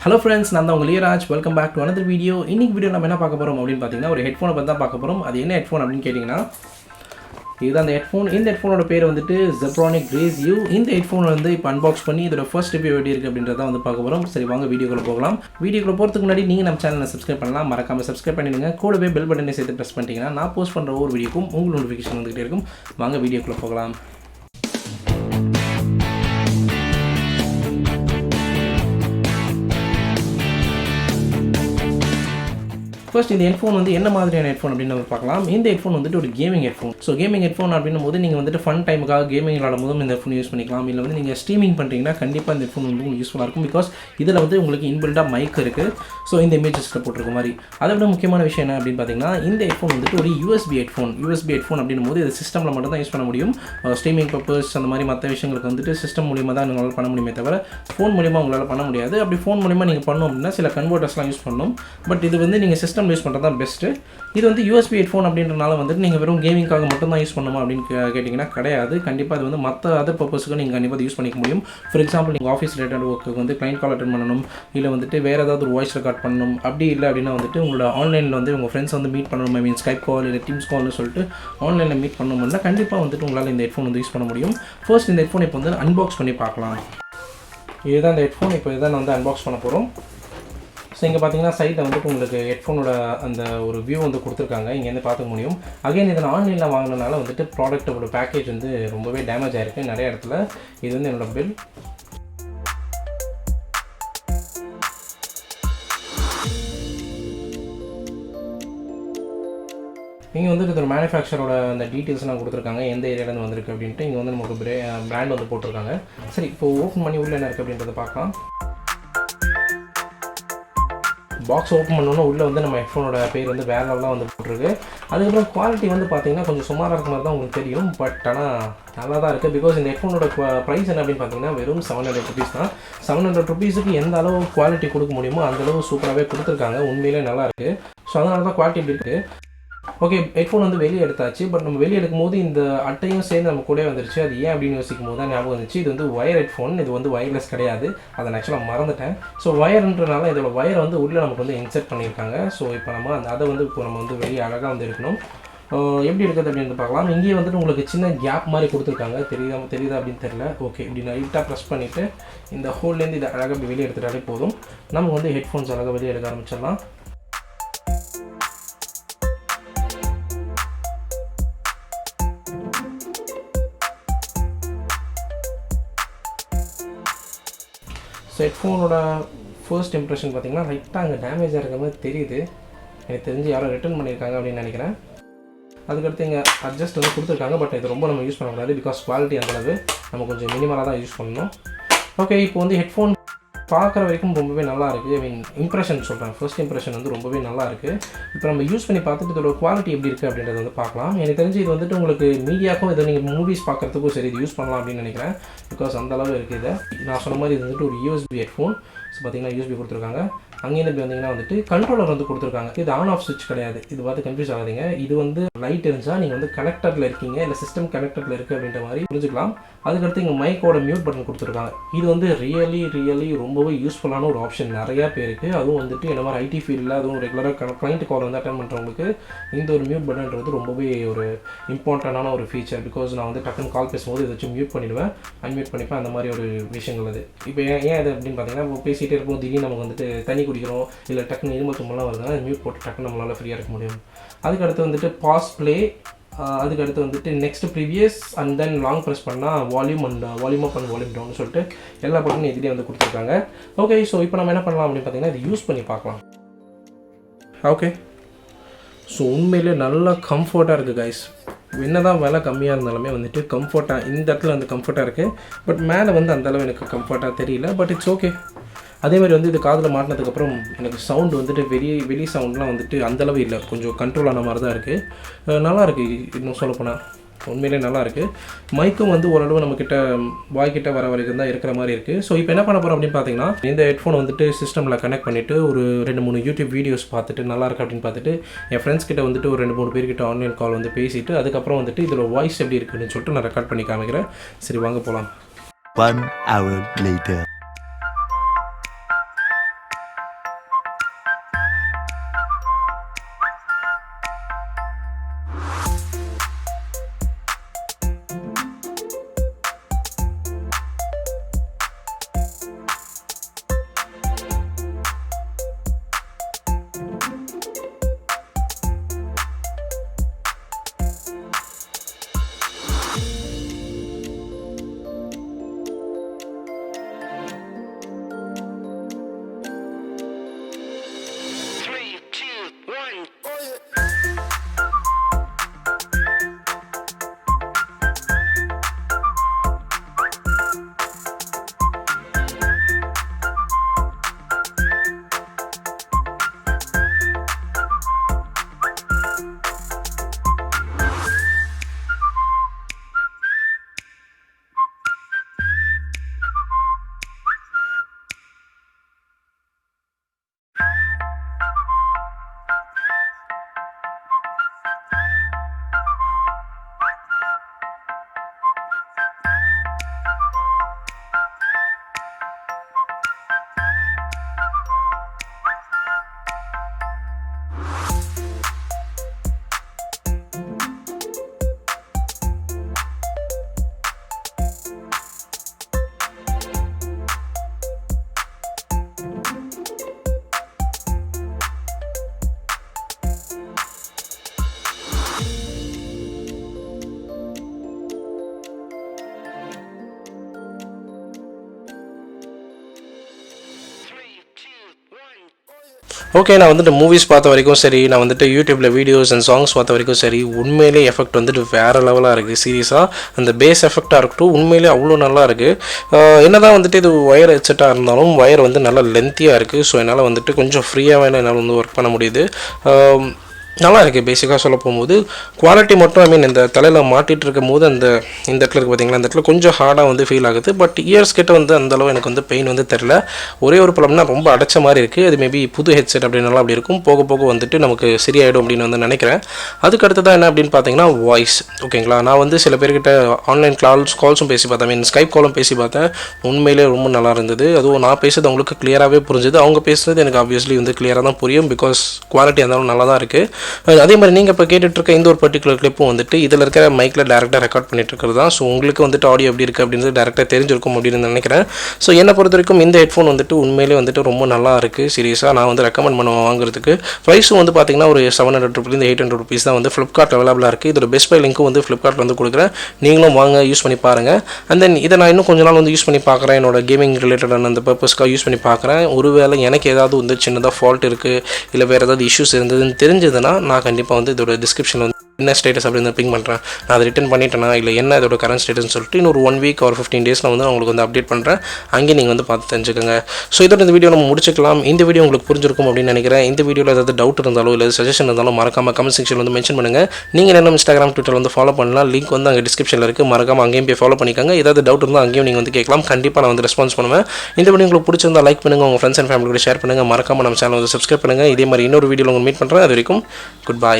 Hello friends, நான் தான் உங்கள் Liyaraj. Welcome back to another video. இன்னைக்கு வீடியோ நம்ம என்ன பார்க்க போகிறோம் அப்படின்னு பார்த்தீங்கன்னா ஒரு ஹெட்ஃபோனை பற்றி தான் பார்க்க போகிறோம். அது என்ன ஹெட்ஃபோன் அப்படின்னு கேட்டிங்கன்னா இதுதான் அந்த ஹெட்ஃபோன். இந்த ஹெட்ஃபோனோட பேர் வந்துட்டு Zebraic Grace U. இந்த ஹெட்ஃபோன் வந்து இப்போ அன்பாக்ஸ் பண்ணி இதோட ஃபர்ஸ்ட் ரிவ்யூ எப்படி இருக்குது அப்படின்றத வந்து பார்க்க போகிறோம். சரி வாங்க வீடியோக்குள்ளே போகலாம். வீடியோக்குள்ளே போகிறதுக்கு முன்னாடி நீங்கள் நம்ம சேனலை சப்ஸ்கிரைப் பண்ணலாம். மறக்காமல் சப்ஸ்கிரைப் பண்ணிடுங்க. கூடவே பெல் பட்டனை சேர்த்து ப்ரெஸ் பண்ணிட்டீங்கன்னா நான் போஸ்ட் பண்ணுற ஒவ்வொரு வீடியோக்கும் உங்களுக்கு நோட்டிஃபிகேஷன் வந்துகிட்டே இருக்கும். வாங்க வீடியோக்குள்ளே போகலாம். ஃபர்ஸ்ட் இந்த ஹெட்ஃபோன் வந்து என்ன மாதிரியான ஹெட்ஃபோன் அப்படின்னு நம்ம பார்க்கலாம். இந்த ஹெட்ஃபோன் வந்துட்டு ஒரு gaming headphone. So gaming headphone அப்படின்னும் போது நீங்கள் வந்துட்டு ஃபன் டைமுக்காக கேமிங் விளாடும் போதும் இந்த ஹெட்ஃபோன் யூஸ் பண்ணிக்கலாம். இல்லை வந்து நீங்கள் ஸ்ட்ரீமிங் பண்ணுறீங்கன்னா கண்டிப்பாக இந்த ஹெட்ஃபோன் வந்து உங்களுக்கு யூஸ்ஃபுல்லாக இருக்கும். பிகாஸ் இதில் வந்து உங்களுக்கு இன்பில்டாக மைக் இருக்குது. ஸோ இந்த இமேஜஸில் போட்டிருக்க மாதிரி. அதை விட முக்கியமான விஷயம் என்ன அப்படின்னு பார்த்தீங்கன்னா இந்த ஹெட்ஃபோன் வந்துட்டு ஒரு யூஎஸ்பி ஹெட்ஃபோன் அப்படின்னும் போது இது சிஸ்டமில் மட்டும் தான் யூஸ் பண்ண முடியும். ஸ்ட்ரீமிங் பர்பஸ் அந்த மாதிரி மற்ற விஷயங்களுக்கு வந்துட்டு சிஸ்டம் மூலியமாக தான் உங்களால் பண்ண முடியுமே தவிர ஃபோன் மூலிமா உங்களால் பண்ண முடியாது. அப்படி ஃபோன் மூலிமா நீங்கள் பண்ணணும் அப்படின்னா சில கன்வெர்ட்டர்ஸ்லாம் யூஸ் பண்ணணும். பட் இது வந்து நீங்கள் சிஸ்டம் யூஸ் பண்ணுறது தான் பெஸ்ட். இது வந்து யூஎஸ்பி ஹெட்ஃபோன் அப்படின்றனால வந்துட்டு நீங்கள் வெறும் கேமிங்காக மட்டும் தான் யூஸ் பண்ணணுமா அப்படின்னு கேட்டிங்கன்னா கிடையாது. கண்டிப்பாக அது வந்து மற்ற அதர் பர்பஸுக்கு நீங்கள் கண்டிப்பாக யூஸ் பண்ணிக்க முடியும். ஃபார் எக்ஸாம்பிள் நீங்கள் ஆஃபீஸ் ரிலேட்டட் ஒர்க்கு வந்து கிளைண்ட் கால் அட்டெண்ட் பண்ணணும், இல்லை வந்துட்டு வேறு ஏதாவது ஒரு வாய்ஸ் ரெக்கார்ட் பண்ணணும். அப்படி இல்லை அப்படின்னா வந்துட்டு உங்களோட ஆன்லைனில் வந்து உங்கள் ஃப்ரெண்ட்ஸ் வந்து மீட் பண்ணணும். ஐ மீன் ஸ்கைப் கால் இல்லை டீம்ஸ் கால்னு சொல்லிட்டு ஆன்லைனில் மீட் பண்ணணும்னா கண்டிப்பாக வந்துட்டு உங்களால் இந்த ஹெட்ஃபோன் வந்து யூஸ் பண்ண முடியும். ஃபர்ஸ்ட் இந்த ஹெட்ஃபோன் இப்போ வந்து அன்பாக்ஸ் பண்ணி பார்க்கலாம். இதுதான் இந்த ஹெட்ஃபோன். இப்போ இதான் நான் வந்து அன்பாக்ஸ் பண்ண போகிறோம். ஸோ இங்கே பார்த்தீங்கன்னா சைட்டில் வந்துட்டு உங்களுக்கு ஹெட்ஃபோனோட அந்த ஒரு வியூ வந்து கொடுத்துருக்காங்க. இங்கேருந்து பார்த்துக்க முடியும். அகைன் இதை நான் ஆன்லைனில் வாங்கினதுனால வந்துட்டு ப்ராடக்ட்டோட பேக்கேஜ் வந்து ரொம்பவே டேமேஜ் ஆகிருக்கு நிறைய இடத்துல. இது வந்து என்னோடய பில். இங்கே வந்துட்டு இதோட மேனுஃபேக்சரோட அந்த டீட்டெயில்ஸ்லாம் கொடுத்துருக்காங்க, எந்த ஏரியாவிலேருந்து வந்திருக்கு அப்படின்ட்டு. இங்கே வந்து நமக்கு பிராண்ட் வந்து போட்டிருக்காங்க. சரி இப்போ ஓப்பன் பண்ணி உள்ளே என்ன இருக்குது அப்படின்றத பார்க்கலாம். பாக்ஸ் ஓப்பன் பண்ணோன்னா உள்ளே வந்து நம்ம ஹெட்ஃபோனோட பேர் வந்து வேறு லெவலாக வந்து போட்டிருக்கு. அதுக்கப்புறம் குவாலிட்டி வந்து பார்த்தீங்கன்னா கொஞ்சம் சுமாராக இருக்க மாதிரி தான் உங்களுக்கு தெரியும். பட் ஆனால் நல்லா தான் இருக்குது. பிகாஸ் இந்த ஹெட்ஃபோனோட ப்ரைஸ் என்ன அப்படின்னு பார்த்தீங்கன்னா வெறும் 700 ருபீஸ் தான். 700 ருபீஸுக்கு எந்த அளவு குவாலிட்டி கொடுக்க முடியுமோ அந்தளவு சூப்பராகவே கொடுத்துருக்காங்க. உண்மையிலே நல்லா இருக்குது. ஸோ அதனால தான் குவாலிட்டி இப்படி இருக்குது. ஓகே, ஹெட்ஃபோன் வந்து வெளியே எடுத்தாச்சு. பட் நம்ம வெளியே எடுக்கும்போது இந்த அட்டையும் சேர்ந்து நம்ம கூட வந்துருச்சு. அது ஏன் அப்படின்னு யோசிக்கும் போது தான் ஞாபகம் வந்துச்சு, இது வந்து ஒயர் ஹெட்ஃபோன், இது வந்து ஒயர்லெஸ் கிடையாது. அதை நான் ஆக்சுவலாக மறந்துட்டேன். ஸோ ஒயர்ன்றனால இதோட ஒயரை வந்து உள்ளே நமக்கு வந்து இன்செர்ட் பண்ணியிருக்காங்க. ஸோ இப்போ நம்ம அதை வந்து இப்போ நம்ம வந்து வெளியே அழகாக வந்து இருக்கணும். எப்படி இருக்குது அப்படின்னு பார்க்கலாம். இங்கேயே வந்துட்டு உங்களுக்கு சின்ன கேப் மாதிரி கொடுத்துருக்காங்க. தெரியுதா அப்படின்னு தெரியல. ஓகே, இப்படி லைட்டாக ப்ரெஸ் பண்ணிவிட்டு இந்த ஹோல்லேருந்து இதை அழகாக இப்படி வெளியே எடுத்துட்டாலே போதும். நம்ம வந்து ஹெட்ஃபோன்ஸ் அழகாக வெளியே எடுக்க ஆரம்பிச்சிடலாம். ஸோ ஹெட்ஃபோனோட ஃபர்ஸ்ட் இம்ப்ரெஷன் பார்த்திங்கன்னா லைட்டாக அங்கே டேமேஜாக இருக்கிற மாதிரி தெரியுது. எனக்கு தெரிஞ்சு யாரோ ரிட்டர்ன் பண்ணியிருக்காங்க அப்படின்னு நினைக்கிறேன். அதுக்கடுத்து இங்கே அட்ஜஸ்ட் வந்து கொடுத்துருக்காங்க. பட் இது ரொம்ப நம்ம யூஸ் பண்ணக்கூடாது. பிகாஸ் குவாலிட்டி அந்தளவு நம்ம கொஞ்சம் மினிமலாக தான் யூஸ் பண்ணணும். ஓகே, இப்போ வந்து ஹெட்ஃபோன் பார்க்குற வரைக்கும் ரொம்பவே நல்லா இருக்குது. ஐ மீன் இம்ப்ரெஷன் சொல்கிறேன், ஃபர்ஸ்ட் இம்ப்ரெஷன் வந்து ரொம்பவே நல்லா இருக்குது. இப்போ நம்ம யூஸ் பண்ணி பார்த்துட்டு இதோட குவாலிட்டி எப்படி இருக்குது அப்படின்றத வந்து பார்க்கலாம். எனக்கு தெரிஞ்சு இது வந்துட்டு உங்களுக்கு மீடியாக்கும் இதை நீங்கள் மூவிஸ் பார்க்குறதுக்கும் சரி இது யூஸ் பண்ணலாம் அப்படின்னு நினைக்கிறேன். பிகாஸ் அந்தளவு இருக்குது. நான் சொன்ன மாதிரி இது வந்துட்டு ஒரு யூஎஸ்பி ஹெட்ஃபோன். ஸோ பார்த்தீங்கன்னா யூஎஸ்பி கொடுத்துருக்காங்க. அங்கேருந்து இப்படி வந்தீங்கன்னா வந்துட்டு கண்ட்ரோலர் வந்து கொடுத்துருக்காங்க. இது ஆன் ஆஃப் சுவிட்ச் கிடையாது. இது பார்த்து கன்ஃபியூஸ் ஆகாதீங்க. இது வந்து லைட் இருந்துச்சா நீங்கள் வந்து கனெக்டரில் இருக்கீங்க இல்லை சிஸ்டம் கனெக்டரில் இருக்குது அப்படின்ற மாதிரி புரிஞ்சுக்கலாம். அதுக்கடுத்து இங்கே மைக்கோட மியூட் பட்டன் கொடுத்துருக்காங்க. இது வந்து ரியலி ரொம்பவே யூஸ்ஃபுல்லான ஒரு ஆப்ஷன் நிறையா பேருக்கு. அதுவும் வந்துட்டு என்ன மாதிரி ஐடி ஃபீல்டில் அதுவும் ரெகுலராக கிளைண்ட் கால் வந்து அட்டெண்ட் பண்ணுறவங்களுக்கு இந்த ஒரு மியூட் பட்டன்றது ரொம்பவே ஒரு இம்பார்ட்டண்டான ஒரு ஃபீச்சர். பிகாஸ் நான் வந்து டக்குன்னு கால் பேசும்போது இதை வச்சு மியூட் பண்ணிவிடுவேன், அன்மியூட் பண்ணிப்பேன். அந்த மாதிரி ஒரு விஷயங்கள் அது. இப்போ ஏன் இது அப்படின்னு பார்த்தீங்கன்னா பேசிகிட்டே இருக்கும் திடீர்னு நமக்கு வந்துட்டு தண்ணி குடிக்கிறோம் இல்லை டக்குன்னு இருமல் தும்மெல்லாம் வருதுன்னா மியூட் போட்டு டக்குன்னு நம்மளால் ஃப்ரீயாக இருக்க முடியும். அதுக்கடுத்து வந்துட்டு பாஸ் ப்ளே, அதுக்கடுத்து வந்துட்டு next previous and then long press பண்ணால் volume and volume up and volume down சொல்லிட்டு எல்லா பட்டனும் இதுலேயே வந்து கொடுத்துருக்காங்க. ஓகே, ஸோ இப்போ நம்ம என்ன பண்ணலாம் அப்படின்னு பார்த்தீங்கன்னா இது யூஸ் பண்ணி பார்க்கலாம். ஓகே, ஸோ உண்மையிலே நல்லா கம்ஃபர்ட்டாக இருக்குது கைஸ். என்ன தான் விலை கம்மியாக இருந்தாலுமே வந்துட்டு கம்ஃபர்ட்டாக இந்த இடத்துல வந்து கம்ஃபர்ட்டாக இருக்குது. பட் மேலே வந்து அந்தளவு எனக்கு கம்ஃபர்ட்டாக தெரியல. But it's okay. அதேமாதிரி வந்து இது காதில் மாட்டினதுக்கப்புறம் எனக்கு சவுண்டு வந்துட்டு வெளி சவுண்ட்லாம் வந்துட்டு அந்தளவு இல்லை, கொஞ்சம் கண்ட்ரோல் ஆன மாதிரி தான் இருக்குது. நல்லாயிருக்கு. இன்னும் சொல்லப்போனால் உண்மையிலே நல்லாயிருக்கு. மைக்கும் வந்து ஓரளவு நம்மக்கிட்ட வாய்க்கிட்ட வர வரைக்கும் தான் இருக்கிற மாதிரி இருக்குது. ஸோ இப்போ என்ன பண்ண போகிறோம் அப்படின்னு பார்த்தீங்கன்னா இந்த ஹெட்ஃபோன் வந்துட்டு சிஸ்டமில் கனெக்ட் பண்ணிவிட்டு ஒரு 2-3 யூடியூப் வீடியோஸ் பார்த்துட்டு நல்லாயிருக்கு அப்படின்னு பார்த்துட்டு என் ஃப்ரெண்ட்ஸ் கிட்ட வந்துட்டு ஒரு 2-3 பேர்கிட்ட ஆன்லைன் கால் வந்து பேசிவிட்டு அதுக்கப்புறம் வந்துட்டு இதில் வாய்ஸ் எப்படி இருக்குன்னு சொல்லிட்டு நான் ரெக்கார்ட் பண்ணி காமிக்கிறேன். சரி வாங்க போகலாம். 1 hour later. ஓகே, நான் வந்துட்டு மூவிஸ் பார்த்த வரைக்கும் சரி, நான் வந்துட்டு யூடியூப்பில் வீடியோஸ் அண்ட் சாங்ஸ் பார்த்த வரைக்கும் சரி, உண்மையிலே எஃபெக்ட் வந்துட்டு வேறு லெவலாக இருக்குது. சீரியஸாக அந்த பேஸ் எஃபெக்டாக இருக்கட்டும் உண்மையிலே அவ்வளோ நல்லா இருக்குது. என்ன தான் வந்துட்டு இது ஒயர் ஹெட்செட்டாக இருந்தாலும் ஒயர் வந்து நல்லா லென்த்தியாக இருக்குது. ஸோ என்னால் வந்துட்டு கொஞ்சம் ஃப்ரீயாக என்னால் வந்து ஒர்க் பண்ண முடியுது. நல்லா இருக்குது. பேசிக்காக சொல்ல போகும்போது குவாலிட்டி மட்டும் இந்த தலையில் மாட்டிகிட்டு இருக்கும் போது இந்த இடத்துல இருக்குது பார்த்தீங்களா, இந்த இடத்துல கொஞ்சம் ஹார்டாக வந்து ஃபீல் ஆகுது. பட் இயர்ஸ் கிட்ட வந்து அந்தளவு எனக்கு வந்து பெயின் வந்து தெரில. ஒரே ஒரு ப்ராப்ளம்னா ரொம்ப அடைச்ச மாதிரி இருக்குது. அது மேபி புது ஹெட்செட் அப்படின்னாலும் அப்படி இருக்கும். போக போக வந்துட்டு நமக்கு சரியாயிடும் அப்படின்னு வந்து நினைக்கிறேன். அதுக்கு அடுத்ததான் என்ன அப்படின்னு பார்த்தீங்கன்னா வாய்ஸ். ஓகேங்களா, நான் வந்து சில பேர்கிட்ட ஆன்லைன் கால்ஸும் பேசி பார்த்தேன், ஸ்கைப் காலும் பேசி பார்த்தேன். உண்மையிலே ரொம்ப நல்லா இருந்தது. அதுவும் நான் பேசுறது அவங்களுக்கு கிளியராகவே புரிஞ்சுது. அவங்க பேசுறது எனக்கு ஆப்வியஸ்லி வந்து கிளியராக தான் புரியும். பிகாஸ் குவாலிட்டி இருந்தாலும் நல்லா தான் இருக்குது. அதே மாதிரி நீங்கள் இப்போ கேட்டுட்ருக்க இந்த ஒரு பர்டிகுலர் கிளிப்பும் வந்துட்டு இதில் இருக்கிற மைக்கில் டேரெக்டாக ரெக்கார்ட் பண்ணிட்டு இருக்கிறது தான். ஸோ உங்களுக்கு வந்துட்டு ஆடியோ எப்படி இருக்குது அப்படின்னு டேரெக்டாக தெரிஞ்சிருக்கும் அப்படின்னு நினைக்கிறேன். ஸோ என்னை பொறுத்த வரைக்கும் இந்த ஹெட்ஃபோன் வந்துட்டு உண்மையிலே வந்துட்டு ரொம்ப நல்லா இருக்குது. சீரியஸாக நான் வந்து ரெக்கமெண்ட் பண்ணுவேன் வாங்குறதுக்கு. ப்ரைஸும் வந்து பார்த்தீங்கன்னா ஒரு 700 ருபீஸ் 800 ருபீஸ் தான் வந்து ஃப்ளிப்கார்ட் அவைலபிளாக இருக்குது. இதோட பெஸ்ட் பை லிங்க்கும் வந்து ஃப்ளிப்கார்ட்டில் வந்து கொடுக்குறேன். நீங்களும் வாங்க, யூஸ் பண்ணி பாருங்கள். அண்ட் தென் இதை நான் இன்னும் கொஞ்ச நாள் வந்து யூஸ் பண்ணி பார்க்குறேன். என்னோட கேமிங் ரிலேட்டடான அந்த பர்பஸ்க்காக யூஸ் பண்ணி பார்க்குறேன். ஒருவேளை எனக்கு ஏதாவது வந்து சின்னதாக ஃபால்ட் இருக்குது இல்லை வேறு ஏதாவது இஷ்யூஸ் இருந்ததுன்னு தெரிஞ்சதுன்னா நான் கண்டிப்பாக வந்து இதோட டிஸ்கிரிப்ஷனில் வந்து என்ன ஸ்டேட்டஸ் அப்படின்னு பிங் பண்ணுறேன். நான் அதை ரிட்டன் பண்ணிட்டேனா இல்லை என்ன இதோட கரண்ட் ஸ்டேட்டஸ்னு சொல்லிட்டு இன்னொரு 1 வீக் ஒரு 15 டேஸில் வந்து நான் உங்களுக்கு வந்து அப்டேட் பண்ணுறேன். அங்கே நீங்கள் வந்து பார்த்து தெரிஞ்சுக்கோங்க. ஸோ இதோட இந்த வீடியோ நம்ம முடிச்சுக்கலாம். இந்த வீடியோ உங்களுக்கு புரிஞ்சிருக்கும் அப்படின்னு நினைக்கிறேன். இந்த வீடியோவில் ஏதாவது டவுட் இருந்தாலும் இல்லை சஜஷன் இருந்தாலும் மறக்காமல் கமெண்ட் செக்ஷனில் வந்து மென்ஷன் பண்ணுங்கள். நீங்கள் என்ன இன்ஸ்டாகிராம் ட்விட்டர் வந்து ஃபாலோ பண்ணலாம். லிங்க் வந்து அங்கே டிஸ்கிரிப்ஷனில் இருக்குது. மறக்காமல் அங்கேயும் போய் ஃபாலோ பண்ணிக்கோங்க. ஏதாவது டவுட் இருந்தால் அங்கேயும் நீங்கள் வந்து கேட்கலாம். கண்டிப்பாக நான் வந்து ரெஸ்பான்ஸ் பண்ணுவேன். இந்த வீடியோ உங்களுக்கு பிடிச்சிருந்தா லைக் பண்ணுங்கள், உங்கள் ஃப்ரெண்ட்ஸ் அண்ட் ஃபேமிலி கூட ஷேர் பண்ணுங்கள். மறக்காமல் நம்ம சேனல் வந்து சப்ஸ்கிரைப் பண்ணுங்கள். இதே மாதிரி இன்னொரு வீடியோவில் உங்களுக்கு மீட் பண்ணுறேன். அது வரைக்கும் குட் பை.